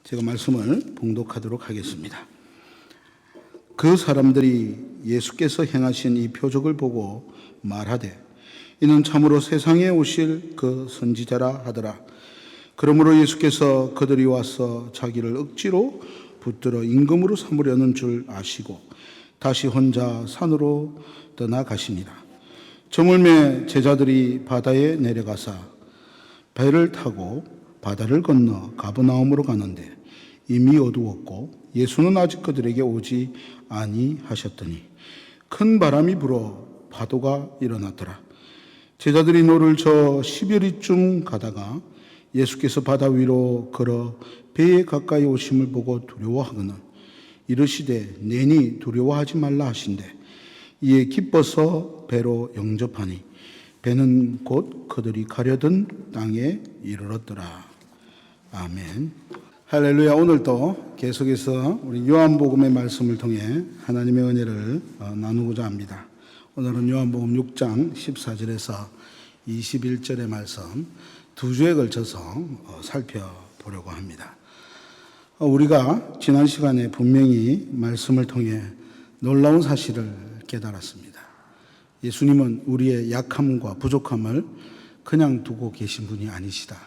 제가 말씀을 봉독하도록 하겠습니다. 그 사람들이 예수께서 행하신 이 표적을 보고 말하되 이는 참으로 세상에 오실 그 선지자라 하더라. 그러므로 예수께서 그들이 와서 자기를 억지로 붙들어 임금으로 삼으려는 줄 아시고 다시 혼자 산으로 떠나가시니라. 저물매 제자들이 바다에 내려가사 배를 타고 바다를 건너 가버나움으로 가는데 이미 어두웠고 예수는 아직 그들에게 오지 아니하셨더니 큰 바람이 불어 파도가 일어났더라. 제자들이 노를 저 10여리쯤 가다가 예수께서 바다 위로 걸어 배에 가까이 오심을 보고 두려워하거늘 이르시되 내니 두려워하지 말라 하신대 이에 기뻐서 배로 영접하니 배는 곧 그들이 가려던 땅에 이르렀더라. 아멘. 할렐루야. 오늘도 계속해서 우리 요한복음의 말씀을 통해 하나님의 은혜를 나누고자 합니다. 오늘은 요한복음 6장 14절에서 21절의 말씀 두 주에 걸쳐서 살펴보려고 합니다. 우리가 지난 시간에 분명히 말씀을 통해 놀라운 사실을 깨달았습니다. 예수님은 우리의 약함과 부족함을 그냥 두고 계신 분이 아니시다.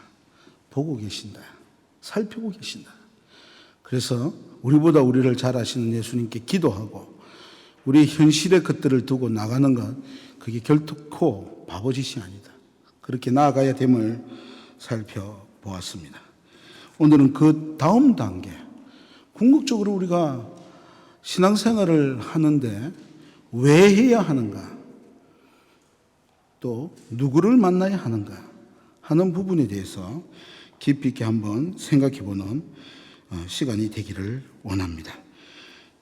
보고 계신다. 살피고 계신다. 그래서 우리보다 우리를 잘 아시는 예수님께 기도하고 우리의 현실의 것들을 두고 나가는 것, 그게 결코 바보짓이 아니다. 그렇게 나아가야 됨을 살펴보았습니다. 오늘은 그 다음 단계, 궁극적으로 우리가 신앙생활을 하는데 왜 해야 하는가, 또 누구를 만나야 하는가 하는 부분에 대해서 깊이 있게 한번 생각해 보는 시간이 되기를 원합니다.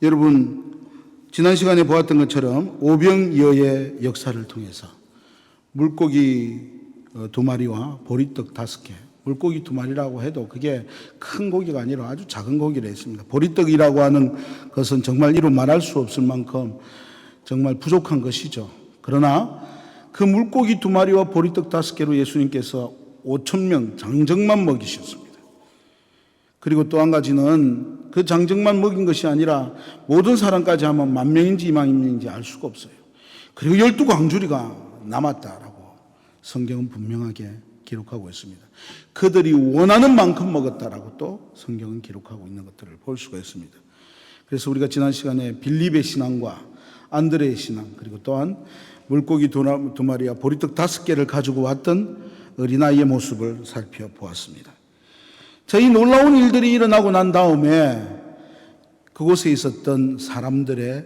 여러분, 지난 시간에 보았던 것처럼 오병이어의 역사를 통해서 물고기 2마리와 보리떡 5개, 물고기 2마리라고 해도 그게 큰 고기가 아니라 아주 작은 고기를 했습니다. 보리떡이라고 하는 것은 정말 이루 말할 수 없을 만큼 정말 부족한 것이죠. 그러나 그 물고기 2마리와 보리떡 5개로 예수님께서 5,000명 장정만 먹이셨습니다. 그리고 또 한 가지는 그 장정만 먹인 것이 아니라 모든 사람까지 하면 10,000명인지 20,000명인지 알 수가 없어요. 그리고 12광주리가 남았다라고 성경은 분명하게 기록하고 있습니다. 그들이 원하는 만큼 먹었다라고 또 성경은 기록하고 있는 것들을 볼 수가 있습니다. 그래서 우리가 지난 시간에 빌립의 신앙과 안드레의 신앙, 그리고 또한 물고기 2마리와 보리떡 5개를 가지고 왔던 어린아이의 모습을 살펴보았습니다. 자, 이 놀라운 일들이 일어나고 난 다음에 그곳에 있었던 사람들의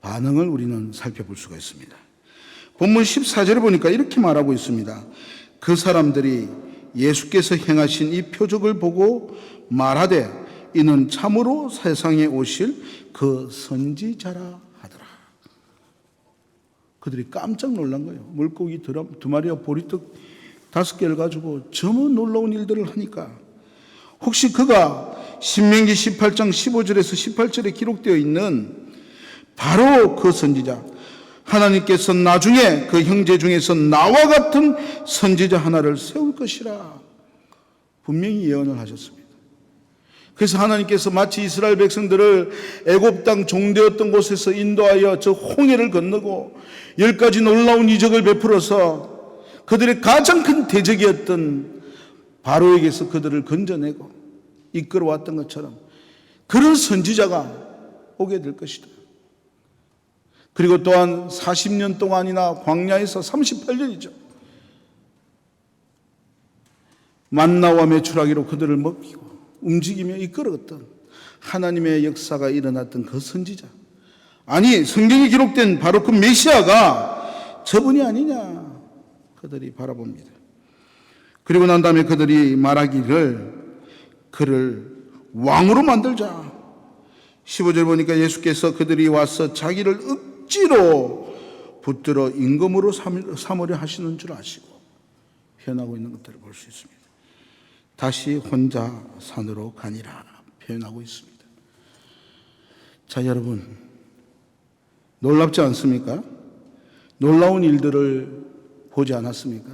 반응을 우리는 살펴볼 수가 있습니다. 본문 14절에 보니까 이렇게 말하고 있습니다. 그 사람들이 예수께서 행하신 이 표적을 보고 말하되 이는 참으로 세상에 오실 그 선지자라 하더라. 그들이 깜짝 놀란 거예요. 물고기 2마리와 보리떡 5개를 가지고 저무 놀라운 일들을 하니까 혹시 그가 신명기 18장 15절에서 18절에 기록되어 있는 바로 그 선지자, 하나님께서 나중에 그 형제 중에서 나와 같은 선지자 하나를 세울 것이라 분명히 예언을 하셨습니다. 그래서 하나님께서 마치 이스라엘 백성들을 애굽 땅 종되었던 곳에서 인도하여 저 홍해를 건너고 10가지 놀라운 이적을 베풀어서 그들의 가장 큰 대적이었던 바로에게서 그들을 건져내고 이끌어왔던 것처럼 그런 선지자가 오게 될 것이다. 그리고 또한 40년 동안이나 광야에서 38년이죠. 만나와 메추라기로 그들을 먹이고 움직이며 이끌어갔던 하나님의 역사가 일어났던 그 선지자. 아니, 성경에 기록된 바로 그 메시아가 저분이 아니냐 그들이 바라봅니다. 그리고 난 다음에 그들이 말하기를 그를 왕으로 만들자. 15절 보니까 예수께서 그들이 와서 자기를 억지로 붙들어 임금으로 삼으려 하시는 줄 아시고 표현하고 있는 것들을 볼 수 있습니다. 다시 혼자 산으로 가니라 표현하고 있습니다. 자, 여러분, 놀랍지 않습니까? 놀라운 일들을 보지 않았습니까?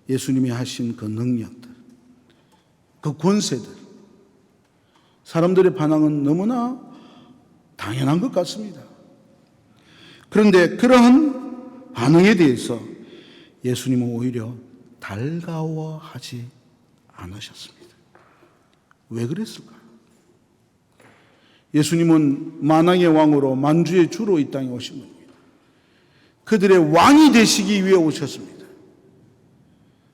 예수님이 하신 그 능력들, 그 권세들, 사람들의 반응은 너무나 당연한 것 같습니다. 그런데 그러한 반응에 대해서 예수님은 오히려 달가워하지 않으셨습니다. 왜 그랬을까요? 예수님은 만왕의 왕으로 만주의 주로 이 땅에 오신 겁니다. 그들의 왕이 되시기 위해 오셨습니다.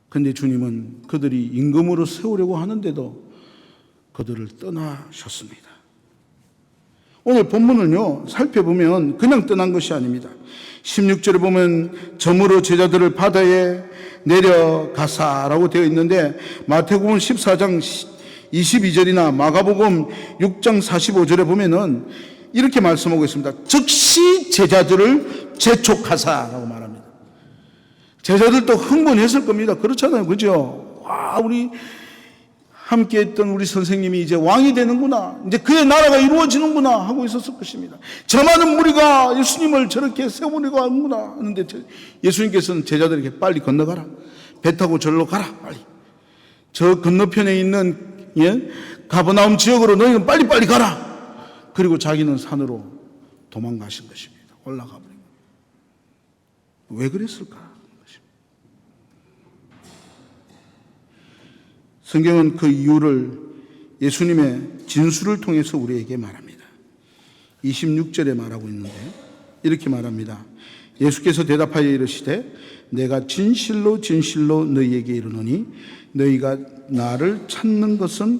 그런데 주님은 그들이 임금으로 세우려고 하는데도 그들을 떠나셨습니다. 오늘 본문을요 살펴보면 그냥 떠난 것이 아닙니다. 16절에 보면 점으로 제자들을 바다에 내려가사라고 되어 있는데 마태복음 14장 22절이나 마가복음 6장 45절에 보면은 이렇게 말씀하고 있습니다. 즉시 제자들을 재촉하사라고 말합니다. 제자들도 흥분했을 겁니다. 그렇잖아요. 그죠? 와, 우리 함께 했던 우리 선생님이 이제 왕이 되는구나. 이제 그의 나라가 이루어지는구나 하고 있었을 것입니다. 저 많은 무리가 예수님을 저렇게 세우려고 하는구나 하는데 예수님께서는 제자들에게 빨리 건너가라. 배 타고 절로 가라. 빨리. 저 건너편에 있는 가버나움 지역으로 너희는 빨리빨리 가라. 그리고 자기는 산으로 도망가신 것입니다. 올라가 버린 겁니다. 왜 그랬을까? 성경은 그 이유를 예수님의 진술을 통해서 우리에게 말합니다. 26절에 말하고 있는데 이렇게 말합니다. 예수께서 대답하여 이르시되 내가 진실로 진실로 너희에게 이르노니 너희가 나를 찾는 것은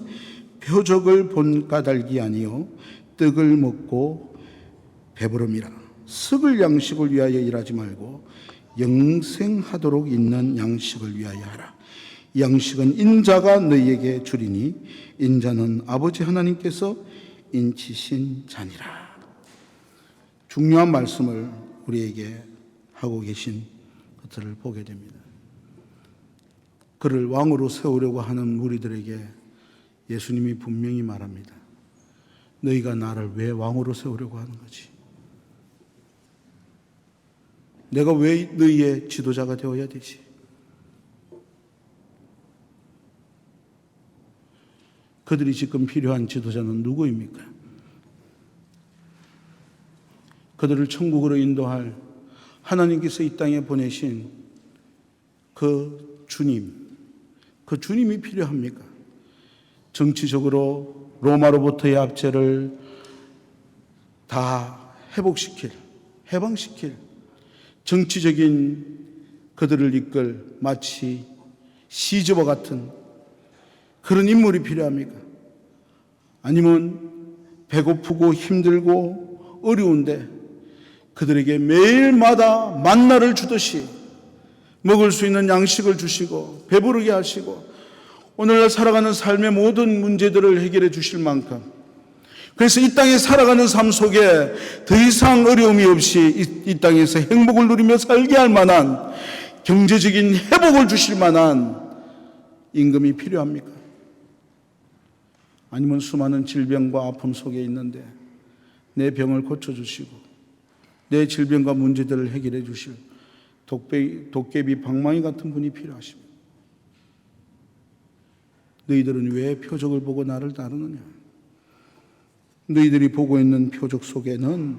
표적을 본 까닭이 아니요 떡을 먹고 배부름이라. 썩을 양식을 위하여 일하지 말고 영생하도록 있는 양식을 위하여 하라. 양식은 인자가 너희에게 주리니 인자는 아버지 하나님께서 인치신 자니라. 중요한 말씀을 우리에게 하고 계신 것들을 보게 됩니다. 그를 왕으로 세우려고 하는 무리들에게 예수님이 분명히 말합니다. 너희가 나를 왜 왕으로 세우려고 하는 거지? 내가 왜 너희의 지도자가 되어야 되지? 그들이 지금 필요한 지도자는 누구입니까? 그들을 천국으로 인도할 하나님께서 이 땅에 보내신 그 주님, 그 주님이 필요합니까? 정치적으로 로마로부터의 압제를 다 회복시킬, 해방시킬 정치적인 그들을 이끌 마치 시저와 같은 그런 인물이 필요합니까? 아니면 배고프고 힘들고 어려운데 그들에게 매일마다 만나를 주듯이 먹을 수 있는 양식을 주시고 배부르게 하시고 오늘날 살아가는 삶의 모든 문제들을 해결해 주실 만큼, 그래서 이 땅에 살아가는 삶 속에 더 이상 어려움이 없이 이 땅에서 행복을 누리며 살게 할 만한 경제적인 회복을 주실 만한 임금이 필요합니까? 아니면 수많은 질병과 아픔 속에 있는데 내 병을 고쳐주시고 내 질병과 문제들을 해결해 주실 도깨비 방망이 같은 분이 필요하십니다. 너희들은 왜 표적을 보고 나를 따르느냐? 너희들이 보고 있는 표적 속에는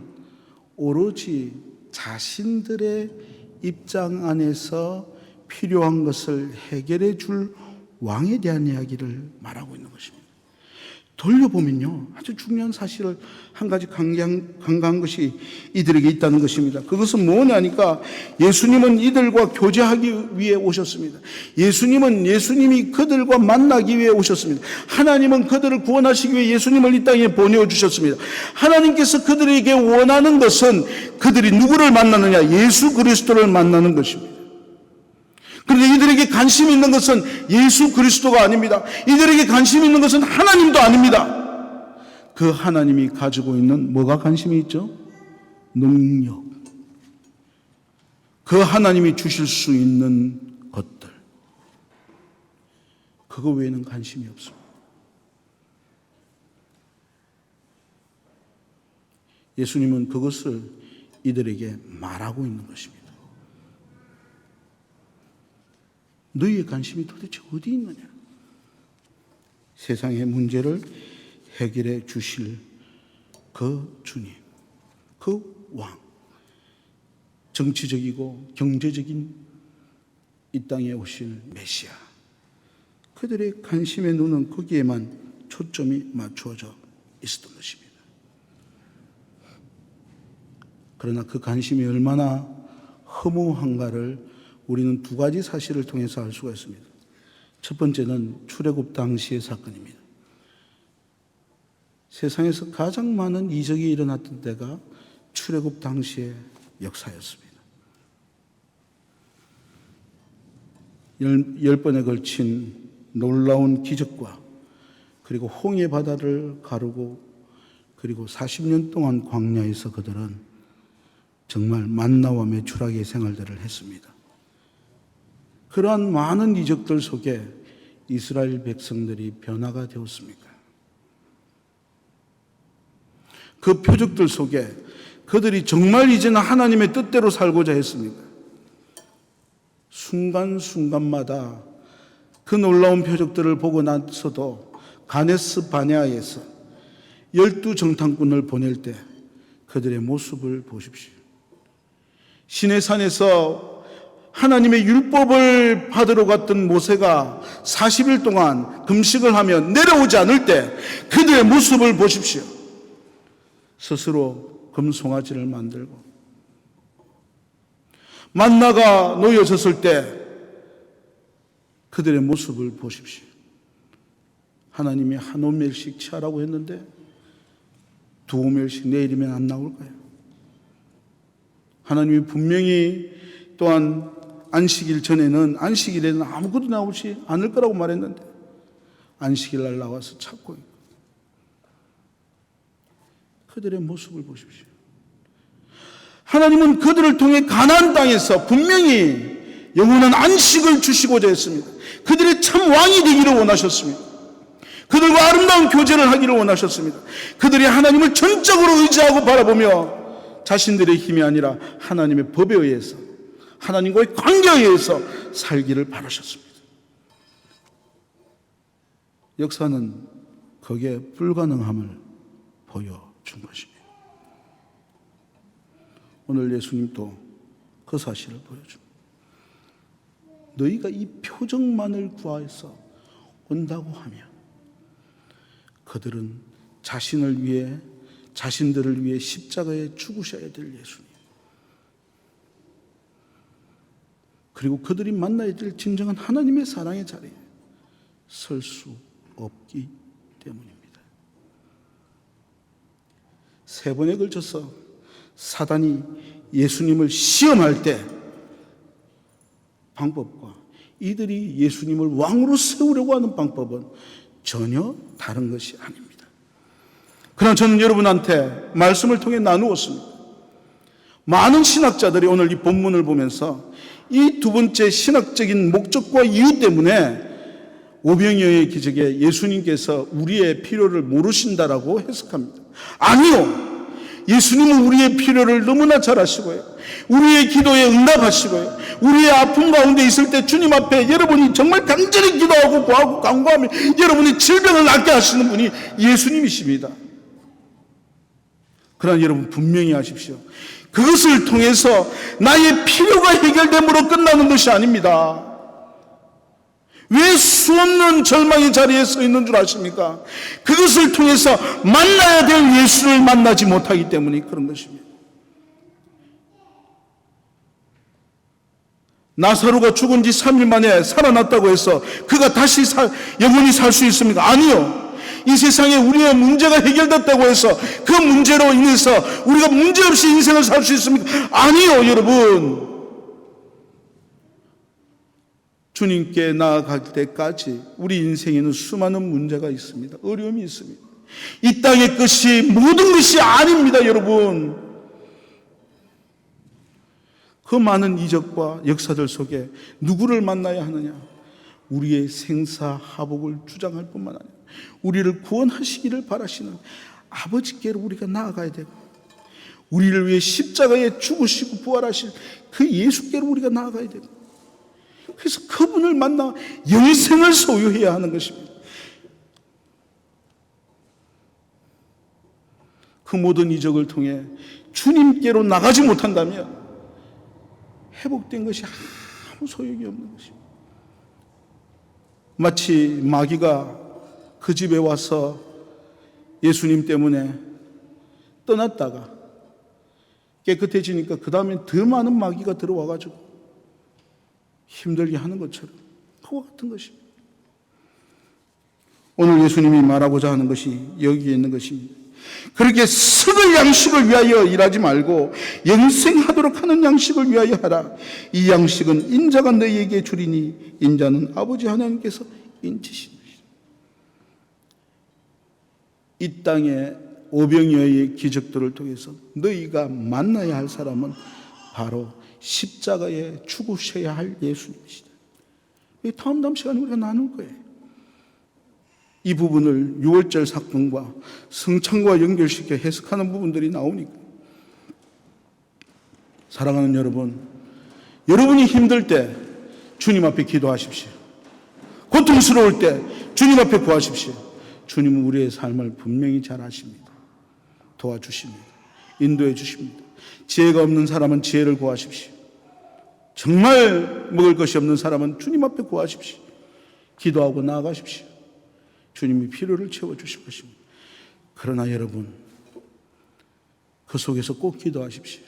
오로지 자신들의 입장 안에서 필요한 것을 해결해 줄 왕에 대한 이야기를 말하고 있는 것입니다. 돌려보면요, 아주 중요한 사실을 한 가지 강조한 것이 이들에게 있다는 것입니다. 그것은 뭐냐니까 예수님은 이들과 교제하기 위해 오셨습니다. 예수님이 그들과 만나기 위해 오셨습니다. 하나님은 그들을 구원하시기 위해 예수님을 이 땅에 보내주셨습니다. 하나님께서 그들에게 원하는 것은 그들이 누구를 만나느냐? 예수 그리스도를 만나는 것입니다. 그런데 이들에게 관심 있는 것은 예수 그리스도가 아닙니다. 이들에게 관심 있는 것은 하나님도 아닙니다. 그 하나님이 가지고 있는 뭐가 관심이 있죠? 능력. 그 하나님이 주실 수 있는 것들. 그거 외에는 관심이 없습니다. 예수님은 그것을 이들에게 말하고 있는 것입니다. 너희의 관심이 도대체 어디 있느냐? 세상의 문제를 해결해 주실 그 주님, 그 왕, 정치적이고 경제적인 이 땅에 오실 메시아, 그들의 관심의 눈은 거기에만 초점이 맞추어져 있었던 것입니다. 그러나 그 관심이 얼마나 허무한가를 우리는 두 가지 사실을 통해서 알 수가 있습니다. 첫 번째는 출애굽 당시의 사건입니다. 세상에서 가장 많은 이적이 일어났던 때가 출애굽 당시의 역사였습니다. 10번에 걸친 놀라운 기적과 그리고 홍해 바다를 가르고 그리고 40년 동안 광야에서 그들은 정말 만나와 메추라기의 생활들을 했습니다. 그러한 많은 이적들 속에 이스라엘 백성들이 변화가 되었습니까? 그 표적들 속에 그들이 정말 이제는 하나님의 뜻대로 살고자 했습니까? 순간순간마다 그 놀라운 표적들을 보고 나서도 가데스 바네아에서 12정탐꾼을 보낼 때 그들의 모습을 보십시오. 시내산에서 하나님의 율법을 받으러 갔던 모세가 40일 동안 금식을 하며 내려오지 않을 때 그들의 모습을 보십시오. 스스로 금송아지를 만들고 만나가 놓여졌을 때 그들의 모습을 보십시오. 하나님이 한 오멜씩 취하라고 했는데 두 오멜씩 내일이면 안 나올까요? 하나님이 분명히 또한 안식일에는 아무것도 나오지 않을 거라고 말했는데 안식일 날 나와서 찾고 있고 그들의 모습을 보십시오. 하나님은 그들을 통해 가나안 땅에서 분명히 영원한 안식을 주시고자 했습니다. 그들의 참 왕이 되기를 원하셨습니다. 그들과 아름다운 교제를 하기를 원하셨습니다. 그들이 하나님을 전적으로 의지하고 바라보며 자신들의 힘이 아니라 하나님의 법에 의해서 하나님과의 관계에 의해서 살기를 바라셨습니다. 역사는 거기에 불가능함을 보여준 것입니다. 오늘 예수님도 그 사실을 보여줍니다. 너희가 이 표적만을 구하여서 온다고 하면 그들은 자신들을 위해 십자가에 죽으셔야 될 예수님, 그리고 그들이 만나야 될 진정한 하나님의 사랑의 자리에 설 수 없기 때문입니다. 3번에 걸쳐서 사단이 예수님을 시험할 때 방법과 이들이 예수님을 왕으로 세우려고 하는 방법은 전혀 다른 것이 아닙니다. 그러나 저는 여러분한테 말씀을 통해 나누었습니다. 많은 신학자들이 오늘 이 본문을 보면서 이 두 번째 신학적인 목적과 이유 때문에 오병이어의 기적에 예수님께서 우리의 필요를 모르신다라고 해석합니다. 아니요. 예수님은 우리의 필요를 너무나 잘 아시고요. 우리의 기도에 응답하시고요. 우리의 아픔 가운데 있을 때 주님 앞에 여러분이 정말 간절히 기도하고 구하고 간구하며 여러분의 질병을 낫게 하시는 분이 예수님이십니다. 그러나 여러분 분명히 아십시오. 그것을 통해서 나의 필요가 해결됨으로 끝나는 것이 아닙니다. 왜 수없는 절망의 자리에 서 있는 줄 아십니까? 그것을 통해서 만나야 될 예수를 만나지 못하기 때문에 그런 것입니다. 나사로가 죽은 지 3일 만에 살아났다고 해서 그가 다시 영원히 살 수 있습니까? 아니요. 이 세상에 우리의 문제가 해결됐다고 해서 그 문제로 인해서 우리가 문제없이 인생을 살 수 있습니까? 아니요, 여러분. 주님께 나아갈 때까지 우리 인생에는 수많은 문제가 있습니다. 어려움이 있습니다. 이 땅의 것이 모든 것이 아닙니다, 여러분. 그 많은 이적과 역사들 속에 누구를 만나야 하느냐? 우리의 생사하복을 주장할 뿐만 아니라 우리를 구원하시기를 바라시는 아버지께로 우리가 나아가야 되고, 우리를 위해 십자가에 죽으시고 부활하실 그 예수께로 우리가 나아가야 되고, 그래서 그분을 만나 영생을 소유해야 하는 것입니다. 그 모든 이적을 통해 주님께로 나가지 못한다면 회복된 것이 아무 소용이 없는 것입니다. 마치 마귀가 그 집에 와서 예수님 때문에 떠났다가 깨끗해지니까 그 다음에 더 많은 마귀가 들어와가지고 힘들게 하는 것처럼 그와 같은 것입니다. 오늘 예수님이 말하고자 하는 것이 여기에 있는 것입니다. 그렇게 썩을 양식을 위하여 일하지 말고 영생하도록 하는 양식을 위하여 하라. 이 양식은 인자가 너희에게 주리니 인자는 아버지 하나님께서 인치신 것이다. 이 땅에 오병이어의 기적들을 통해서 너희가 만나야 할 사람은 바로 십자가에 죽으셔야 할 예수님이시다. 다음 시간에 우리가 나눌 거예요. 이 부분을 6월절 사건과 성찬과 연결시켜 해석하는 부분들이 나오니까 사랑하는 여러분, 여러분이 힘들 때 주님 앞에 기도하십시오. 고통스러울 때 주님 앞에 구하십시오. 주님은 우리의 삶을 분명히 잘 아십니다. 도와주십니다. 인도해 주십니다. 지혜가 없는 사람은 지혜를 구하십시오. 정말 먹을 것이 없는 사람은 주님 앞에 구하십시오. 기도하고 나아가십시오. 주님이 필요를 채워주실 것입니다. 그러나 여러분, 그 속에서 꼭 기도하십시오.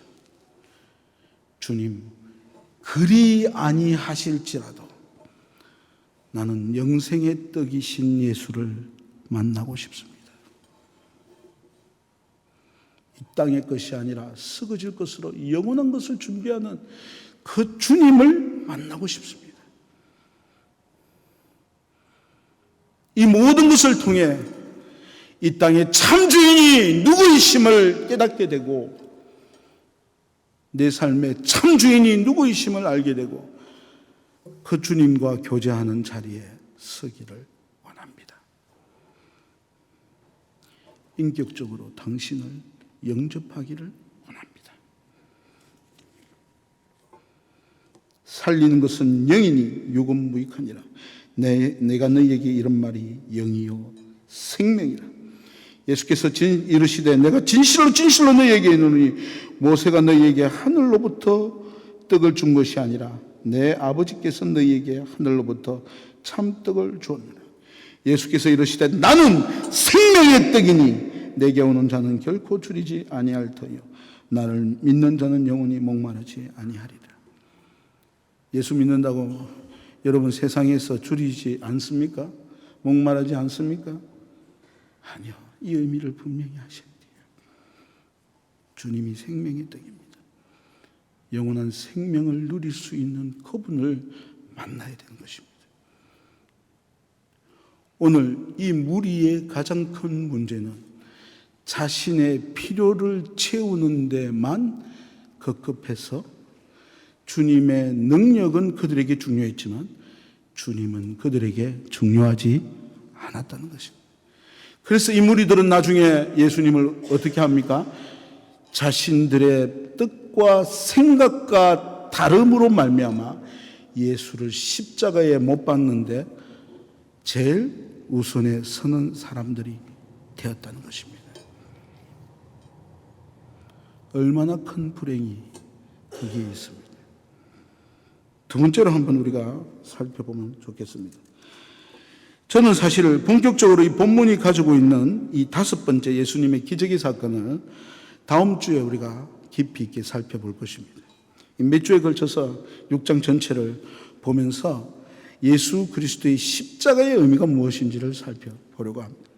주님, 그리 아니하실지라도 나는 영생의 떡이신 예수를 만나고 싶습니다. 이 땅의 것이 아니라 썩어질 것으로 영원한 것을 준비하는 그 주님을 만나고 싶습니다. 이 모든 것을 통해 이 땅의 참 주인이 누구이심을 깨닫게 되고 내 삶의 참 주인이 누구이심을 알게 되고 그 주님과 교제하는 자리에 서기를 원합니다. 인격적으로 당신을 영접하기를 원합니다. 살리는 것은 영이니 육은 무익하니라. 내가 너희에게 이런 말이 영이요 생명이라. 예수께서 이르시되 내가 진실로 너희에게 이르노니 모세가 너희에게 하늘로부터 떡을 준 것이 아니라 내 아버지께서 너희에게 하늘로부터 참떡을 주었느니라. 예수께서 이르시되 나는 생명의 떡이니 내게 오는 자는 결코 줄이지 아니할 터요 나를 믿는 자는 영원히 목마르지 아니하리라. 예수 믿는다고 여러분 세상에서 줄이지 않습니까? 목마르지 않습니까? 아니요. 이 의미를 분명히 하셔야 돼요. 주님이 생명의 떡입니다. 영원한 생명을 누릴 수 있는 그분을 만나야 되는 것입니다. 오늘 이 무리의 가장 큰 문제는 자신의 필요를 채우는 데만 급급해서 주님의 능력은 그들에게 중요했지만 주님은 그들에게 중요하지 않았다는 것입니다. 그래서 이 무리들은 나중에 예수님을 어떻게 합니까? 자신들의 뜻과 생각과 다름으로 말미암아 예수를 십자가에 못 박는데 제일 우선에 서는 사람들이 되었다는 것입니다. 얼마나 큰 불행이 거기에 있습니다. 두 번째로 한번 우리가 살펴보면 좋겠습니다. 저는 사실 본격적으로 이 본문이 가지고 있는 이 다섯 번째 예수님의 기적의 사건을 다음 주에 우리가 깊이 있게 살펴볼 것입니다. 몇 주에 걸쳐서 6장 전체를 보면서 예수 그리스도의 십자가의 의미가 무엇인지를 살펴보려고 합니다.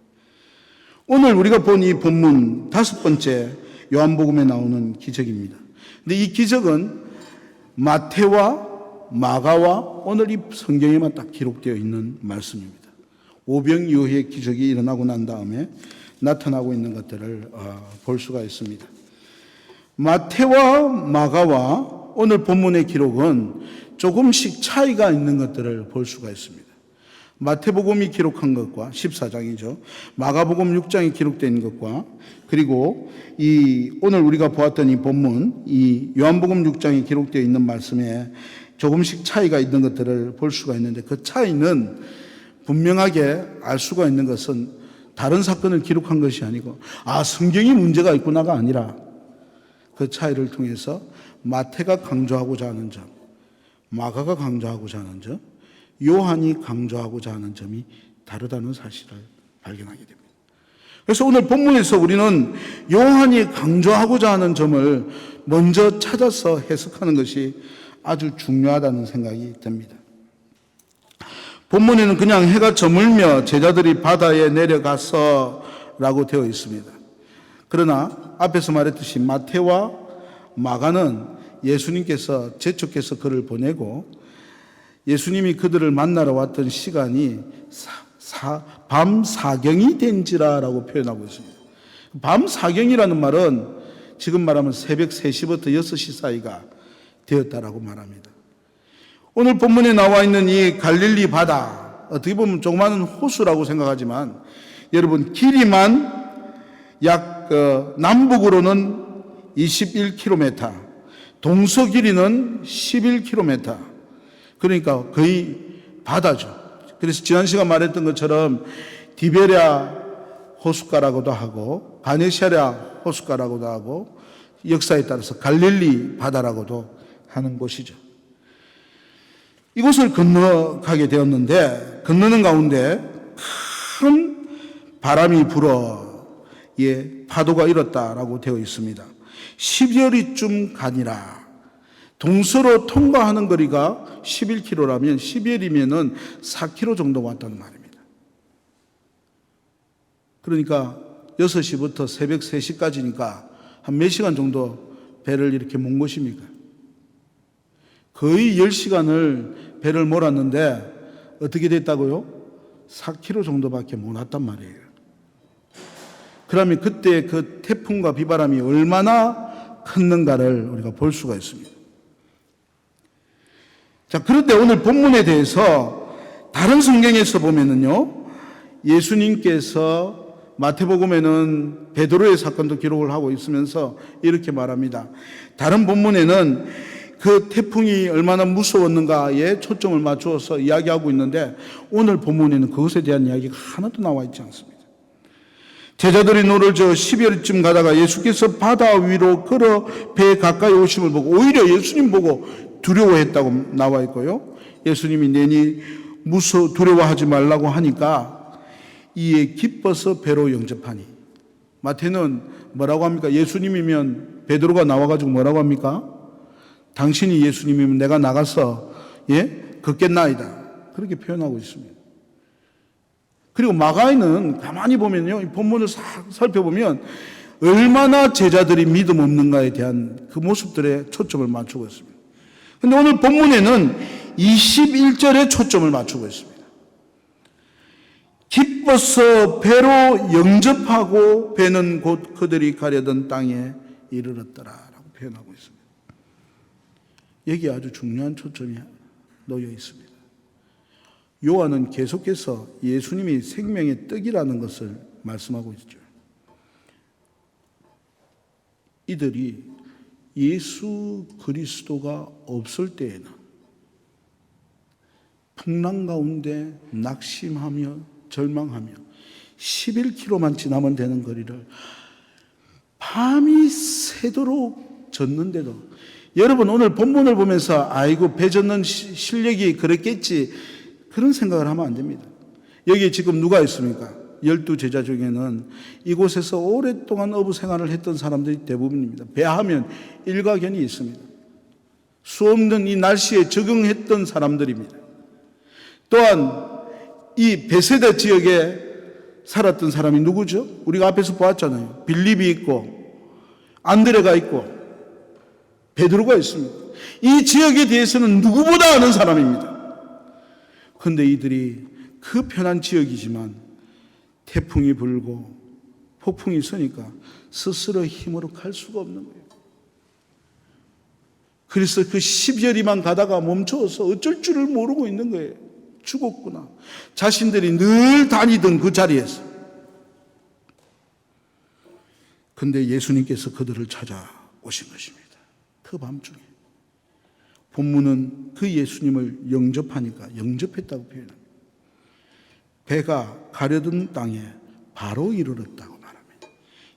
오늘 우리가 본 이 본문 다섯 번째 요한복음에 나오는 기적입니다. 근데 이 기적은 마태와 마가와 오늘 이 성경에만 딱 기록되어 있는 말씀입니다. 오병이어의 기적이 일어나고 난 다음에 나타나고 있는 것들을 볼 수가 있습니다. 마태와 마가와 오늘 본문의 기록은 조금씩 차이가 있는 것들을 볼 수가 있습니다. 마태복음이 기록한 것과 14장이죠. 마가복음 6장이 기록된 것과 그리고 이 오늘 우리가 보았던 이 본문 이 요한복음 6장에 기록되어 있는 말씀에 조금씩 차이가 있는 것들을 볼 수가 있는데 그 차이는 분명하게 알 수가 있는 것은 다른 사건을 기록한 것이 아니고 성경이 문제가 있구나가 아니라 그 차이를 통해서 마태가 강조하고자 하는 점, 마가가 강조하고자 하는 점, 요한이 강조하고자 하는 점이 다르다는 사실을 발견하게 됩니다. 그래서 오늘 본문에서 우리는 요한이 강조하고자 하는 점을 먼저 찾아서 해석하는 것이 아주 중요하다는 생각이 듭니다. 본문에는 그냥 해가 저물며 제자들이 바다에 내려가서 라고 되어 있습니다. 그러나 앞에서 말했듯이 마태와 마가는 예수님께서 재촉해서 그를 보내고 예수님이 그들을 만나러 왔던 시간이 밤 사경이 된지라라고 표현하고 있습니다. 밤 사경이라는 말은 지금 말하면 새벽 3시부터 6시 사이가 되었다라고 말합니다. 오늘 본문에 나와 있는 이 갈릴리 바다, 어떻게 보면 조그마한 호수라고 생각하지만 여러분 길이만 약 남북으로는 21km, 동서 길이는 11km, 그러니까 거의 바다죠. 그래서 지난 시간 말했던 것처럼 디베랴 호숫가라고도 하고 가네사랴 호숫가라고도 하고 역사에 따라서 갈릴리 바다라고도 하는 곳이죠. 이곳을 건너가게 되었는데 건너는 가운데 큰 바람이 불어 파도가 일었다라고 되어 있습니다. 10여리쯤 가니라. 동서로 통과하는 거리가 11km라면 10여리면은 4km 정도 왔다는 말입니다. 그러니까 6시부터 새벽 3시까지니까 한 몇 시간 정도 배를 이렇게 몬 것입니까? 거의 10시간을 배를 몰았는데 어떻게 됐다고요? 4km 정도밖에 못 왔단 말이에요. 그러면 그때 그 태풍과 비바람이 얼마나 컸는가를 우리가 볼 수가 있습니다. 자, 그런데 오늘 본문에 대해서 다른 성경에서 보면은요, 예수님께서 마태복음에는 베드로의 사건도 기록을 하고 있으면서 이렇게 말합니다. 다른 본문에는 그 태풍이 얼마나 무서웠는가에 초점을 맞추어서 이야기하고 있는데 오늘 본문에는 그것에 대한 이야기가 하나도 나와 있지 않습니다. 제자들이 노를 저어 10여리쯤 가다가 예수께서 바다 위로 걸어 배에 가까이 오심을 보고 오히려 예수님 보고 두려워했다고 나와 있고요. 예수님이 내니 두려워하지 말라고 하니까 이에 기뻐서 배로 영접하니. 마태는 뭐라고 합니까? 예수님이면 베드로가 나와가지고 뭐라고 합니까? 당신이 예수님이면 내가 나가서 걷겠나이다. 그렇게 표현하고 있습니다. 그리고 마가에는 가만히 보면요, 이 본문을 살펴보면 얼마나 제자들이 믿음 없는가에 대한 그 모습들에 초점을 맞추고 있습니다. 그런데 오늘 본문에는 21절에 초점을 맞추고 있습니다. 기뻐서 배로 영접하고 배는 곧 그들이 가려던 땅에 이르렀더라라고 표현하고 있습니다. 여기 아주 중요한 초점이 놓여 있습니다. 요한은 계속해서 예수님이 생명의 떡이라는 것을 말씀하고 있죠. 이들이 예수 그리스도가 없을 때에는 풍랑 가운데 낙심하며 절망하며 11km만 지나면 되는 거리를 밤이 새도록 졌는데도, 여러분 오늘 본문을 보면서 아이고 배 젓는 실력이 그랬겠지 그런 생각을 하면 안 됩니다. 여기에 지금 누가 있습니까? 12제자 중에는 이곳에서 오랫동안 어부 생활을 했던 사람들이 대부분입니다. 배하면 일가견이 있습니다. 수없는 이 날씨에 적응했던 사람들입니다. 또한 이 베세다 지역에 살았던 사람이 누구죠? 우리가 앞에서 보았잖아요. 빌립이 있고 안드레가 있고 베드로가 있습니다. 이 지역에 대해서는 누구보다 아는 사람입니다. 그런데 이들이 그 편한 지역이지만 태풍이 불고 폭풍이 서니까 스스로 힘으로 갈 수가 없는 거예요. 그래서 그 10여리만 가다가 멈춰서 어쩔 줄을 모르고 있는 거예요. 죽었구나. 자신들이 늘 다니던 그 자리에서. 근데 예수님께서 그들을 찾아오신 것입니다. 그 밤중에. 본문은 그 예수님을 영접하니까 영접했다고 표현합니다. 배가 가려던 땅에 바로 이르렀다고 말합니다.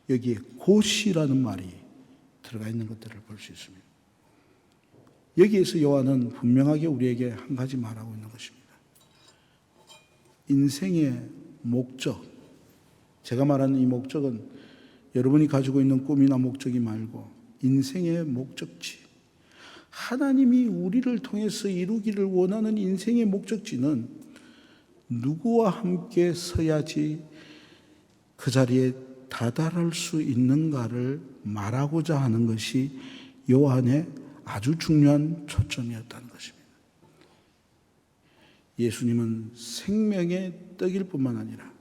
여기에 곧이라는 말이 들어가 있는 것들을 볼 수 있습니다. 여기에서 요한은 분명하게 우리에게 한 가지 말하고 있는 것입니다. 인생의 목적, 제가 말하는 이 목적은 여러분이 가지고 있는 꿈이나 목적이 말고 인생의 목적지, 하나님이 우리를 통해서 이루기를 원하는 인생의 목적지는 누구와 함께 서야지 그 자리에 다다를 수 있는가를 말하고자 하는 것이 요한의 아주 중요한 초점이었다는 것입니다. 예수님은 생명의 떡일 뿐만 아니라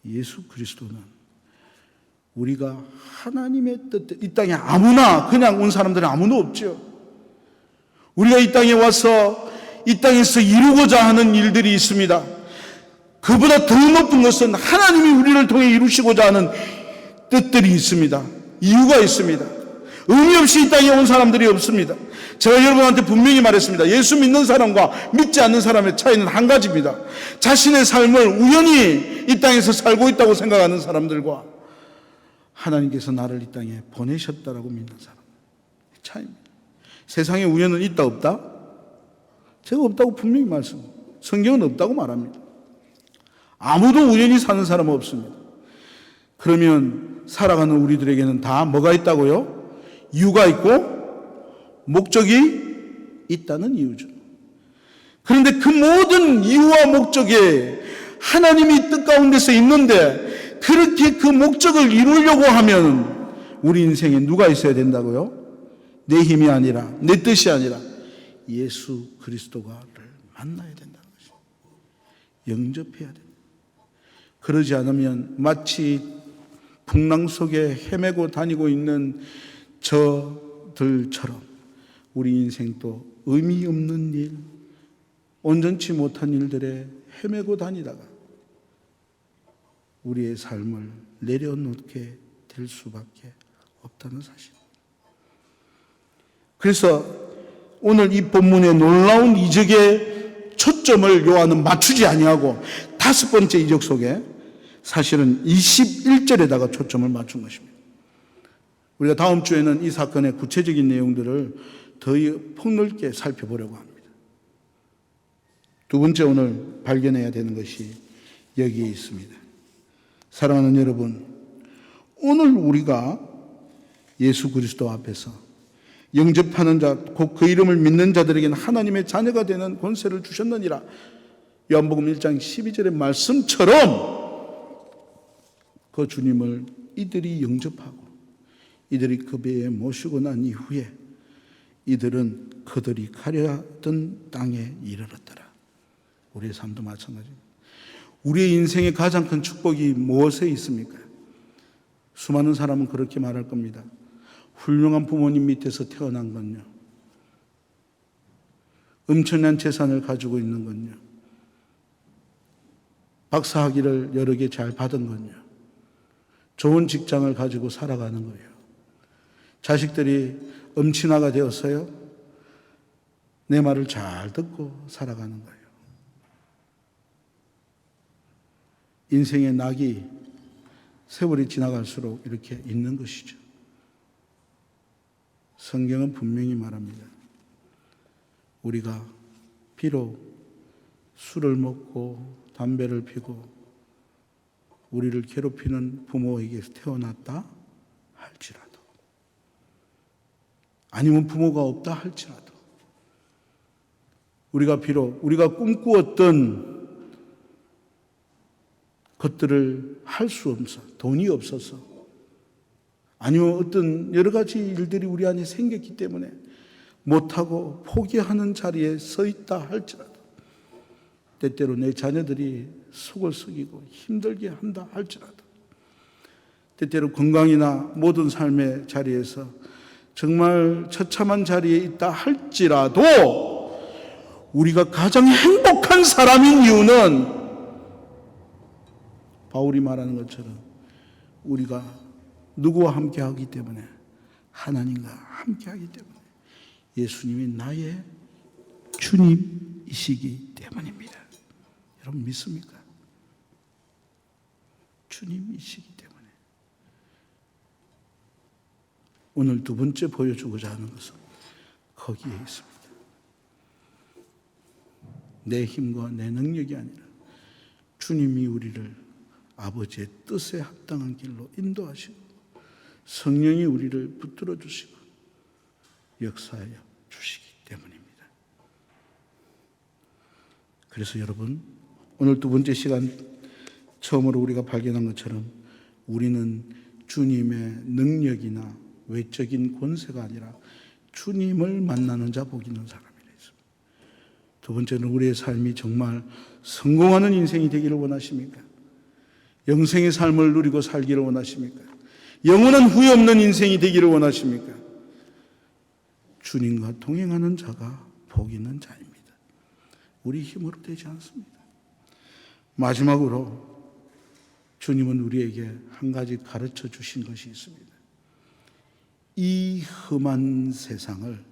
예수 그리스도는 우리가 하나님의 뜻, 이 땅에 아무나 그냥 온 사람들은 아무도 없죠. 우리가 이 땅에 와서 이 땅에서 이루고자 하는 일들이 있습니다. 그보다 더 높은 것은 하나님이 우리를 통해 이루시고자 하는 뜻들이 있습니다. 이유가 있습니다. 의미 없이 이 땅에 온 사람들이 없습니다. 제가 여러분한테 분명히 말했습니다. 예수 믿는 사람과 믿지 않는 사람의 차이는 한 가지입니다. 자신의 삶을 우연히 이 땅에서 살고 있다고 생각하는 사람들과 하나님께서 나를 이 땅에 보내셨다라고 믿는 사람 차이입니다. 세상에 우연은 있다 없다? 제가 없다고 분명히 말씀합니다. 성경은 없다고 말합니다. 아무도 우연히 사는 사람은 없습니다. 그러면 살아가는 우리들에게는 다 뭐가 있다고요? 이유가 있고 목적이 있다는 이유죠. 그런데 그 모든 이유와 목적에 하나님이 뜻 가운데서 있는데 그렇게 그 목적을 이루려고 하면 우리 인생에 누가 있어야 된다고요? 내 힘이 아니라 내 뜻이 아니라 예수 그리스도를 만나야 된다는 것입니다. 영접해야 됩니다. 그러지 않으면 마치 풍랑 속에 헤매고 다니고 있는 저들처럼 우리 인생도 의미 없는 일, 온전치 못한 일들에 헤매고 다니다가 우리의 삶을 내려놓게 될 수밖에 없다는 사실입니다. 그래서 오늘 이 본문의 놀라운 이적의 초점을 요한은 맞추지 아니하고 다섯 번째 이적 속에 사실은 21절에다가 초점을 맞춘 것입니다. 우리가 다음 주에는 이 사건의 구체적인 내용들을 더 폭넓게 살펴보려고 합니다. 두 번째 오늘 발견해야 되는 것이 여기에 있습니다. 사랑하는 여러분, 오늘 우리가 예수 그리스도 앞에서 영접하는 자, 곧 그 이름을 믿는 자들에게는 하나님의 자녀가 되는 권세를 주셨느니라. 요한복음 1장 12절의 말씀처럼 그 주님을 이들이 영접하고 이들이 그 배에 모시고 난 이후에 이들은 그들이 가려던 땅에 이르렀더라. 우리의 삶도 마찬가지입니다. 우리의 인생의 가장 큰 축복이 무엇에 있습니까? 수많은 사람은 그렇게 말할 겁니다. 훌륭한 부모님 밑에서 태어난 건요. 엄청난 재산을 가지고 있는 건요. 박사학위를 여러 개 잘 받은 건요. 좋은 직장을 가지고 살아가는 거예요. 자식들이 엄친아가 되었어요. 내 말을 잘 듣고 살아가는 거예요. 인생의 낙이 세월이 지나갈수록 이렇게 있는 것이죠. 성경은 분명히 말합니다. 우리가 비록 술을 먹고 담배를 피고 우리를 괴롭히는 부모에게서 태어났다 할지라도, 아니면 부모가 없다 할지라도, 우리가 비록 우리가 꿈꾸었던 것들을 할 수 없어, 돈이 없어서, 아니면 어떤 여러 가지 일들이 우리 안에 생겼기 때문에 못하고 포기하는 자리에 서 있다 할지라도, 때때로 내 자녀들이 속을 썩이고 힘들게 한다 할지라도, 때때로 건강이나 모든 삶의 자리에서 정말 처참한 자리에 있다 할지라도 우리가 가장 행복한 사람인 이유는 바울이 말하는 것처럼 우리가 누구와 함께 하기 때문에, 하나님과 함께 하기 때문에, 예수님이 나의 주님이시기 때문입니다. 여러분 믿습니까? 주님이시기 때문에. 오늘 두 번째 보여주고자 하는 것은 거기에 있습니다. 내 힘과 내 능력이 아니라 주님이 우리를 아버지의 뜻에 합당한 길로 인도하시고 성령이 우리를 붙들어 주시고 역사하여 주시기 때문입니다. 그래서 여러분, 오늘 두 번째 시간 처음으로 우리가 발견한 것처럼 우리는 주님의 능력이나 외적인 권세가 아니라 주님을 만나는 자 복 있는 사람이라 했습니다. 두 번째는 우리의 삶이 정말 성공하는 인생이 되기를 원하십니까? 영생의 삶을 누리고 살기를 원하십니까? 영원한 후회 없는 인생이 되기를 원하십니까? 주님과 동행하는 자가 복 있는 자입니다. 우리 힘으로 되지 않습니다. 마지막으로 주님은 우리에게 한 가지 가르쳐 주신 것이 있습니다. 이 험한 세상을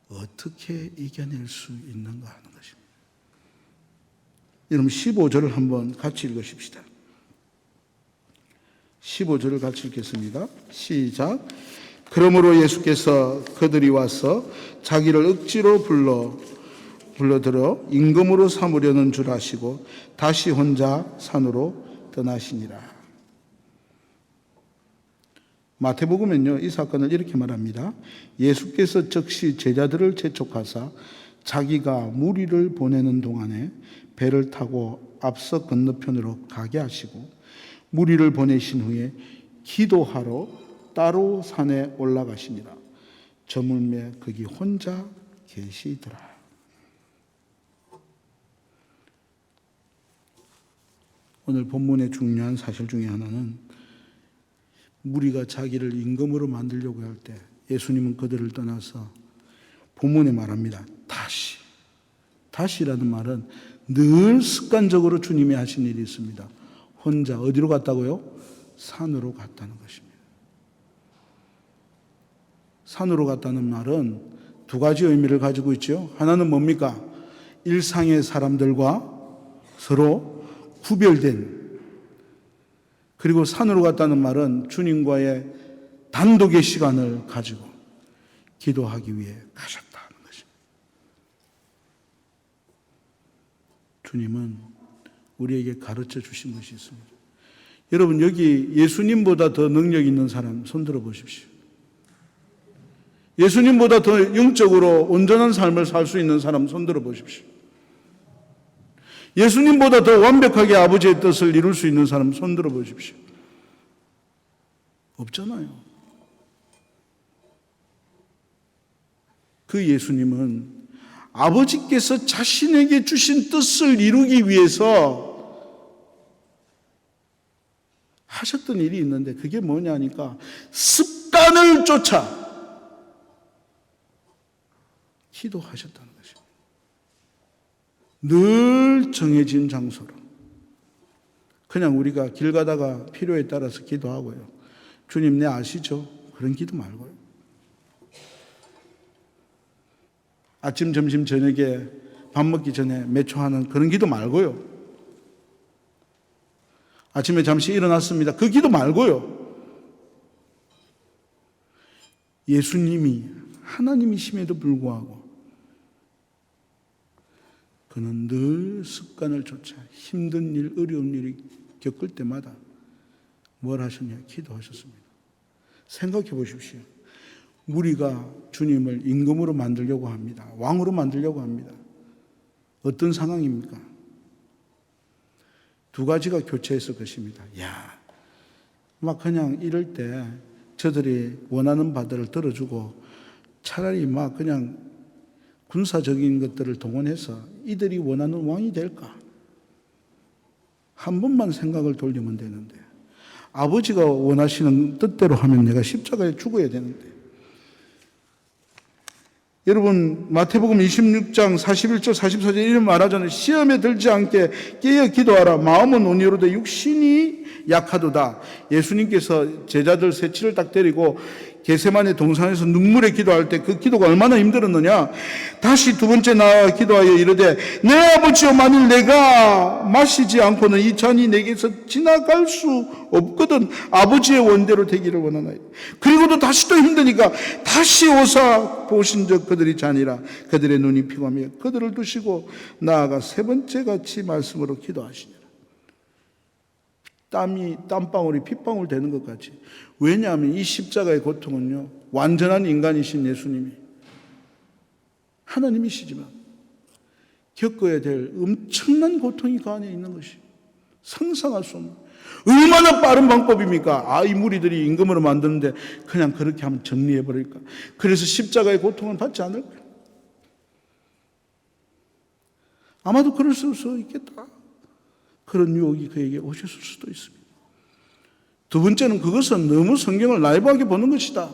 어떻게 이겨낼 수 있는가 하는 것입니다. 여러분 15절을 한번 같이 읽으십시다. 15절을 같이 읽겠습니다. 시작. 그러므로 예수께서 그들이 와서 자기를 억지로 불러들어 임금으로 삼으려는 줄 아시고 다시 혼자 산으로 떠나시니라. 마태복음은요, 이 사건을 이렇게 말합니다. 예수께서 즉시 제자들을 재촉하사 자기가 무리를 보내는 동안에 배를 타고 앞서 건너편으로 가게 하시고 무리를 보내신 후에 기도하러 따로 산에 올라가시니라. 저물매 거기 혼자 계시더라. 오늘 본문의 중요한 사실 중에 하나는 무리가 자기를 임금으로 만들려고 할 때 예수님은 그들을 떠나서 본문에 말합니다. 다시라는 말은 늘 습관적으로 주님이 하신 일이 있습니다. 혼자 어디로 갔다고요? 산으로 갔다는 것입니다. 산으로 갔다는 말은 두 가지 의미를 가지고 있죠. 하나는 뭡니까? 일상의 사람들과 서로 구별된, 그리고 산으로 갔다는 말은 주님과의 단독의 시간을 가지고 기도하기 위해 가셨다는 것입니다. 주님은 우리에게 가르쳐 주신 것이 있습니다. 여러분, 여기 예수님보다 더 능력 있는 사람 손들어 보십시오. 예수님보다 더 영적으로 온전한 삶을 살 수 있는 사람 손들어 보십시오. 예수님보다 더 완벽하게 아버지의 뜻을 이룰 수 있는 사람 손들어 보십시오. 없잖아요. 그 예수님은 아버지께서 자신에게 주신 뜻을 이루기 위해서 하셨던 일이 있는데 그게 뭐냐니까 습관을 쫓아 기도하셨다는 것입니다. 늘 정해진 장소로. 그냥 우리가 길 가다가 필요에 따라서 기도하고요. 주님 내 아시죠? 그런 기도 말고요. 아침, 점심, 저녁에 밥 먹기 전에 몇 초 하는 그런 기도 말고요. 아침에 잠시 일어났습니다. 그 기도 말고요. 예수님이 하나님이심에도 불구하고 그는 늘 습관을 쫓아 힘든 일, 어려운 일이 겪을 때마다 뭘 하셨냐? 기도하셨습니다. 생각해 보십시오. 무리가 주님을 임금으로 만들려고 합니다. 왕으로 만들려고 합니다. 어떤 상황입니까? 두 가지가 교차했을 것입니다. 막 그냥 이럴 때 저들이 원하는 바들을 들어주고 차라리 막 그냥 군사적인 것들을 동원해서 이들이 원하는 왕이 될까? 한 번만 생각을 돌리면 되는데 아버지가 원하시는 뜻대로 하면 내가 십자가에 죽어야 되는데 여러분 마태복음 26장 41절 44절 이런 말하잖아요. 시험에 들지 않게 깨어 기도하라. 마음은 온유로되 육신이 약하도다. 예수님께서 제자들 셋을 딱 데리고 겟세마네 동산에서 눈물에 기도할 때 그 기도가 얼마나 힘들었느냐. 다시 두 번째 나와 기도하여 이르되 내 아버지여, 만일 내가 마시지 않고는 이 잔이 내게서 지나갈 수 없거든 아버지의 원대로 되기를 원하나이다. 그리고도 다시 또 힘드니까 다시 오사 보신 적 그들이 자니라. 그들의 눈이 피곤하며 그들을 두시고 나아가 세 번째 같이 말씀으로 기도하시니라. 땀방울이 핏방울 되는 것 같이. 왜냐하면 이 십자가의 고통은요, 완전한 인간이신 예수님이, 하나님이시지만 겪어야 될 엄청난 고통이 그 안에 있는 것이 상상할 수 없는, 얼마나 빠른 방법입니까? 이 무리들이 임금으로 만드는데 그냥 그렇게 하면 정리해버릴까? 그래서 십자가의 고통을 받지 않을까? 아마도 그럴 수 있겠다. 그런 유혹이 그에게 오셨을 수도 있습니다. 두 번째는 그것은 너무 성경을 나이브하게 보는 것이다.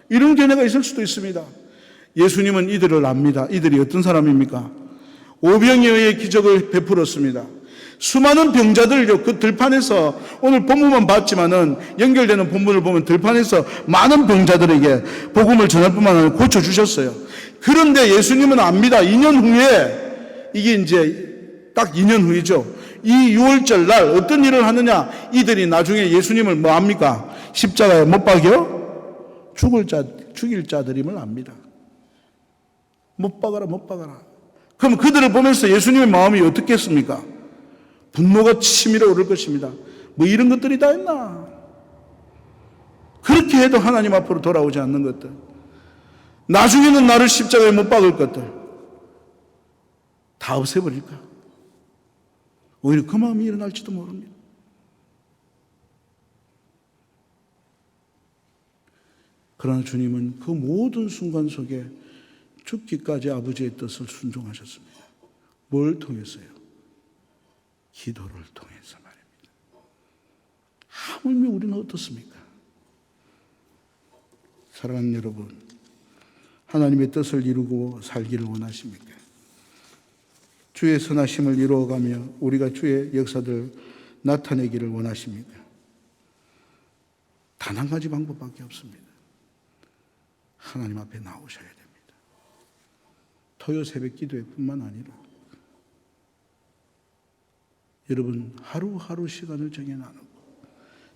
이런 견해가 있을 수도 있습니다. 예수님은 이들을 압니다. 이들이 어떤 사람입니까? 오병이에 의해 기적을 베풀었습니다. 수많은 병자들요, 그 들판에서, 오늘 본문만 봤지만은 연결되는 본문을 보면 들판에서 많은 병자들에게 복음을 전할 뿐만 아니라 고쳐주셨어요. 그런데 예수님은 압니다. 2년 후에, 이게 이제 딱 2년 후이죠. 이 6월절 날 어떤 일을 하느냐? 이들이 나중에 예수님을 뭐 합니까? 십자가에 못 박여 죽일 자들임을 압니다. 못 박아라. 그럼 그들을 보면서 예수님의 마음이 어떻겠습니까? 분노가 치밀어 오를 것입니다. 뭐 이런 것들이 다 있나? 그렇게 해도 하나님 앞으로 돌아오지 않는 것들, 나중에는 나를 십자가에 못 박을 것들 다 없애버릴까? 오히려 그 마음이 일어날지도 모릅니다. 그러나 주님은 그 모든 순간 속에 죽기까지 아버지의 뜻을 순종하셨습니다. 뭘 통해서요? 기도를 통해서 말입니다. 하물며 우리는 어떻습니까? 사랑하는 여러분, 하나님의 뜻을 이루고 살기를 원하십니까? 주의 선하심을 이루어가며 우리가 주의 역사들 나타내기를 원하십니까? 단 한 가지 방법밖에 없습니다. 하나님 앞에 나오셔야 됩니다. 토요 새벽 기도회 뿐만 아니라 여러분 하루하루 시간을 정해나누고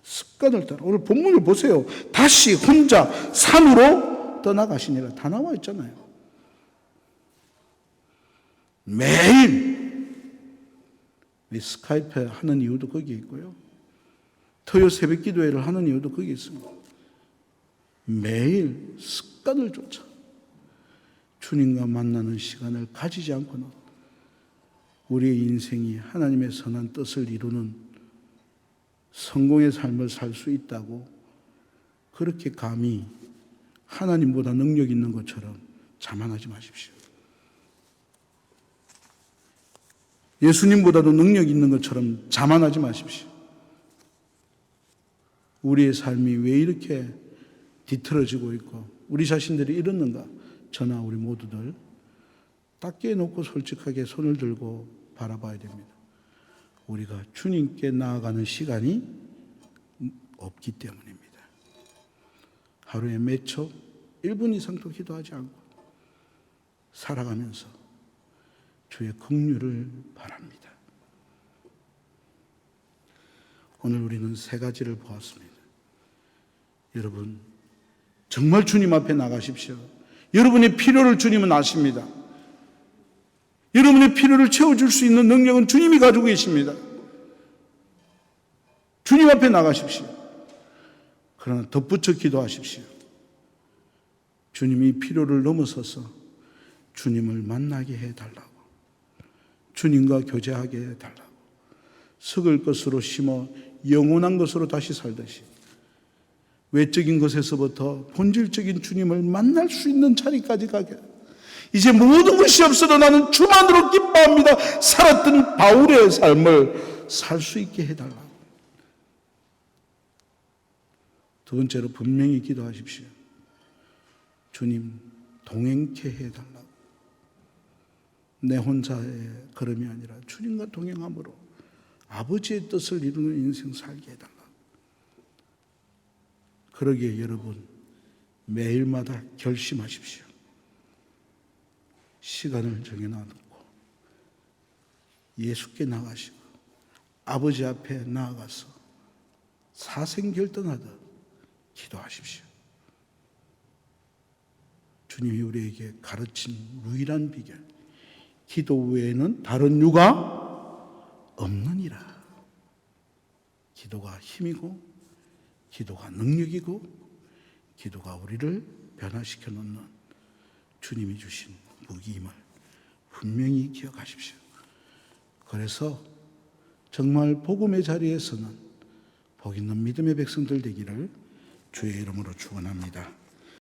습관을 따라, 오늘 본문을 보세요. 다시 혼자 산으로 떠나가시니라 다 나와 있잖아요. 매일 우리 스카이프 하는 이유도 거기에 있고요. 토요 새벽 기도회를 하는 이유도 거기에 있습니다. 매일 습관을 쫓아 주님과 만나는 시간을 가지지 않고는 우리의 인생이 하나님의 선한 뜻을 이루는 성공의 삶을 살 수 있다고 그렇게 감히 하나님보다 능력 있는 것처럼 자만하지 마십시오. 예수님보다도 능력 있는 것처럼 자만하지 마십시오. 우리의 삶이 왜 이렇게 뒤틀어지고 있고 우리 자신들이 이렇는가? 저나 우리 모두들 딱 깨놓고 솔직하게 손을 들고 바라봐야 됩니다. 우리가 주님께 나아가는 시간이 없기 때문입니다. 하루에 몇 초, 1분 이상도 기도하지 않고 살아가면서 주의 긍휼을 바랍니다. 오늘 우리는 세 가지를 보았습니다. 여러분, 정말 주님 앞에 나가십시오. 여러분의 필요를 주님은 아십니다. 여러분의 필요를 채워줄 수 있는 능력은 주님이 가지고 계십니다. 주님 앞에 나가십시오. 그러나 덧붙여 기도하십시오. 주님이 필요를 넘어서서 주님을 만나게 해달라고, 주님과 교제하게 해달라고, 썩을 것으로 심어 영원한 것으로 다시 살듯이 외적인 것에서부터 본질적인 주님을 만날 수 있는 자리까지 가게, 이제 모든 것이 없어도 나는 주만으로 기뻐합니다, 살았던 바울의 삶을 살 수 있게 해달라고. 두 번째로 분명히 기도하십시오. 주님, 동행케 해달라고. 내 혼자의 걸음이 아니라 주님과 동행함으로 아버지의 뜻을 이루는 인생 살게 해달라. 그러기에 여러분 매일마다 결심하십시오. 시간을 정해놔놓고 예수께 나가시고 아버지 앞에 나아가서 사생결단하듯 기도하십시오. 주님이 우리에게 가르친 유일한 비결, 기도 외에는 다른 유가 없느니라. 기도가 힘이고 기도가 능력이고 기도가 우리를 변화시켜 놓는 주님이 주신 무기임을 분명히 기억하십시오. 그래서 정말 복음의 자리에서는 복 있는 믿음의 백성들 되기를 주의 이름으로 축원합니다.